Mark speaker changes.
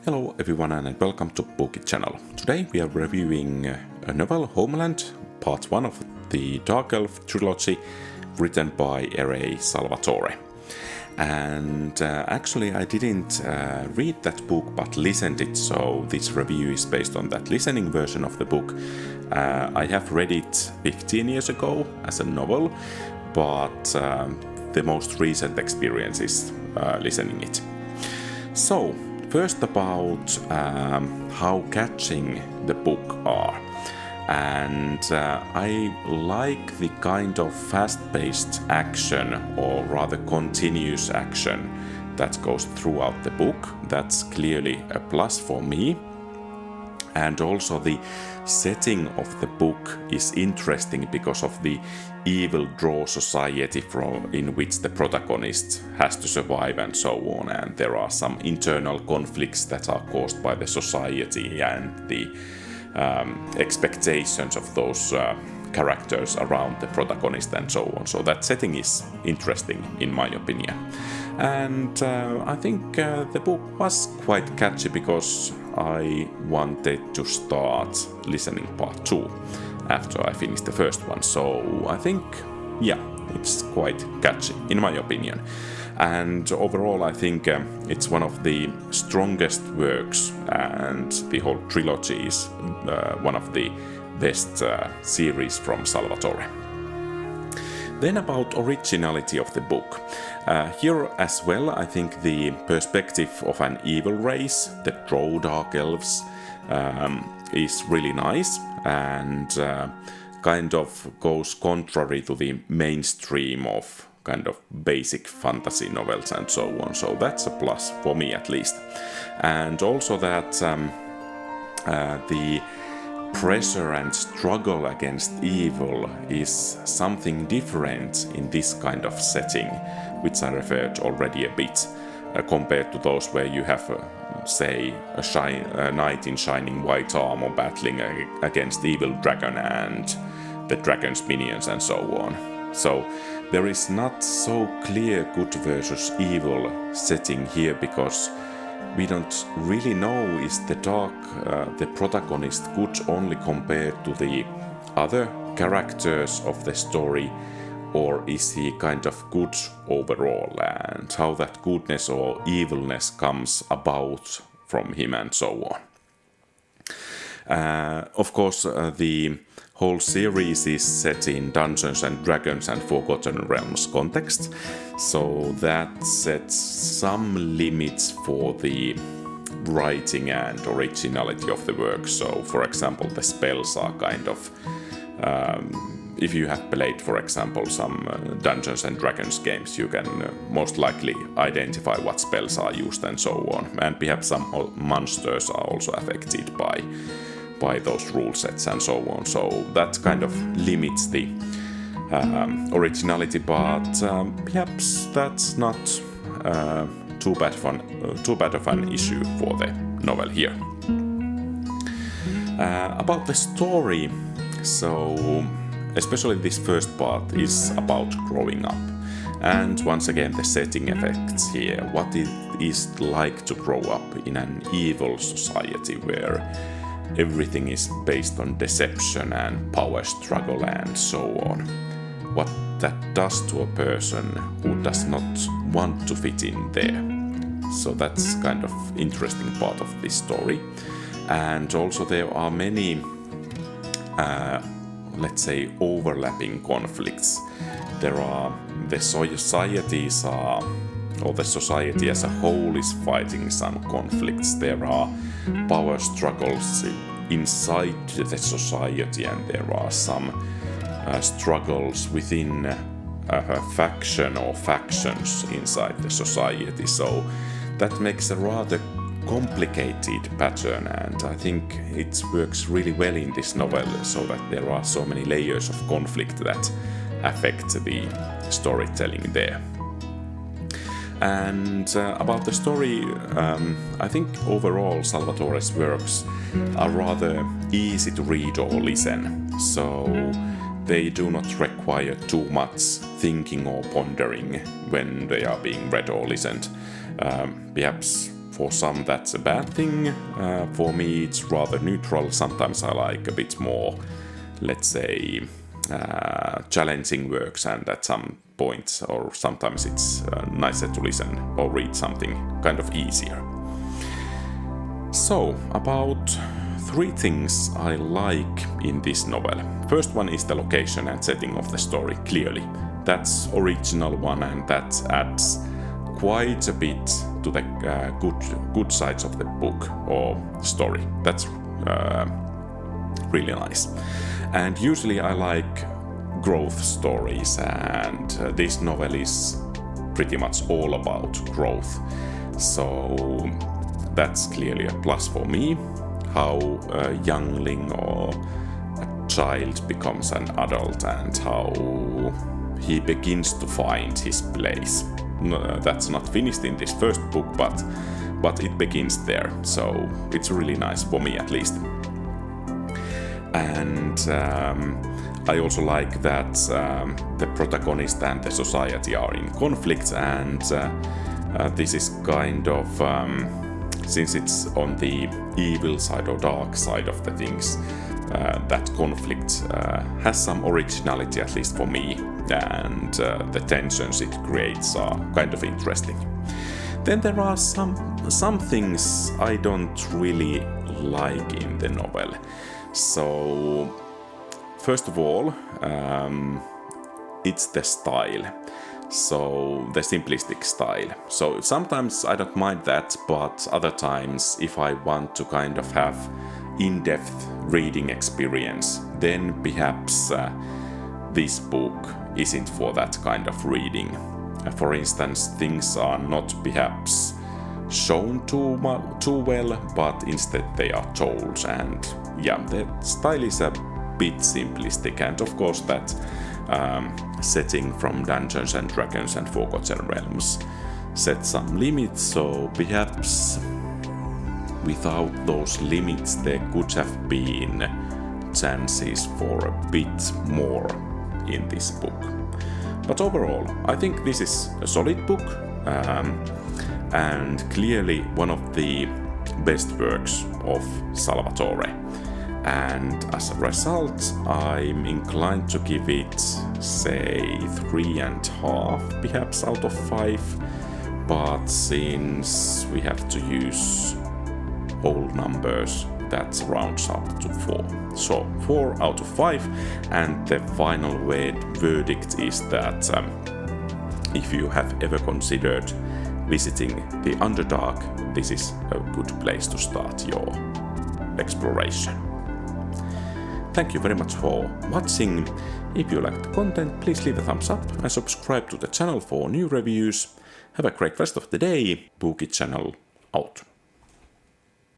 Speaker 1: Hello everyone and welcome to Bookie channel. Today we are reviewing a novel Homeland, part 1 of the Dark Elf Trilogy, written by R.A. Salvatore. And actually I didn't read that book but listened it, so this review is based on that listening version of the book. I have read it 15 years ago as a novel, but the most recent experience is listening it. So, first about how catching the book are. And I like the kind of fast-paced action, or rather continuous action, that goes throughout the book. That's clearly a plus for me. And also the setting of the book is interesting because of the evil draw society in which the protagonist has to survive and so on. And there are some internal conflicts that are caused by the society and the expectations of those characters around the protagonist and so on. So that setting is interesting in my opinion. And I think the book was quite catchy because I wanted to start listening part 2 after I finished the first one. So I think, yeah, it's quite catchy in my opinion. And overall I think it's one of the strongest works, and the whole trilogy is one of the best series from Salvatore. Then about originality of the book. Here as well I think the perspective of an evil race, the Drow Dark Elves, is really nice and kind of goes contrary to the mainstream of kind of basic fantasy novels and so on. So that's a plus for me at least. And also that the pressure and struggle against evil is something different in this kind of setting, which I referred already a bit, compared to those where you have, say, a knight in shining white armor battling against evil dragon and the dragon's minions and so on. So there is not so clear good versus evil setting here, because we don't really know is the protagonist good only compared to the other characters of the story, or is he kind of good overall, and how that goodness or evilness comes about from him and so on. Of course, the whole series is set in Dungeons and Dragons and Forgotten Realms context, so that sets some limits for the writing and originality of the work. So, for example, the spells are kind of... if you have played, for example, some Dungeons and Dragons games, you can most likely identify what spells are used and so on. And perhaps some monsters are also affected by those rule sets and so on. So that kind of limits the originality, but perhaps that's not too bad of an issue for the novel here. About the story, so especially this first part is about growing up. And once again the setting effects here, what it is like to grow up in an evil society where everything is based on deception and power struggle and so on. What that does to a person who does not want to fit in there. So that's kind of interesting part of this story. And also there are many, let's say, overlapping conflicts. There are the societies or the society as a whole is fighting some conflicts. There are power struggles inside the society, and there are some struggles within a faction or factions inside the society. So that makes a rather complicated pattern, and I think it works really well in this novel, so that there are so many layers of conflict that affect the storytelling there. And about the story, I think overall Salvatore's works are rather easy to read or listen, so they do not require too much thinking or pondering when they are being read or listened. Perhaps for some that's a bad thing. For me it's rather neutral. Sometimes I like a bit more, let's say, challenging works, and at some points or sometimes it's nicer to listen or read something kind of easier. So, about 3 things I like in this novel. First one is the location and setting of the story, clearly. That's original one, and that adds quite a bit to the good sides of the book or story. That's really nice. And usually I like growth stories, and this novel is pretty much all about growth. So that's clearly a plus for me. How a youngling or a child becomes an adult and how he begins to find his place. That's not finished in this first book, but it begins there, so it's really nice for me at least. And I also like that the protagonist and the society are in conflict, and this is kind of, since it's on the evil side or dark side of the things, that conflict has some originality, at least for me, and the tensions it creates are kind of interesting. Then there are some things I don't really like in the novel. So, first of all, it's the style. So, the simplistic style. So, sometimes I don't mind that, but other times, if I want to kind of have in-depth reading experience, then perhaps this book isn't for that kind of reading. For instance, things are not perhaps shown too well, but instead they are told, and yeah, the style is a bit simplistic, and of course that setting from Dungeons and Dragons and Forgotten Realms set some limits, so perhaps without those limits there could have been chances for a bit more in this book. But overall, I think this is a solid book, and clearly one of the best works of Salvatore. And as a result, I'm inclined to give it, say, 3.5 perhaps out of 5. But since we have to use whole numbers, that rounds up to 4. So 4 out of 5, and the final verdict is that if you have ever considered visiting the Underdark, this is a good place to start your exploration. Thank you very much for watching. If you liked the content, please leave a thumbs up and subscribe to the channel for new reviews. Have a great rest of the day. Bookie channel out.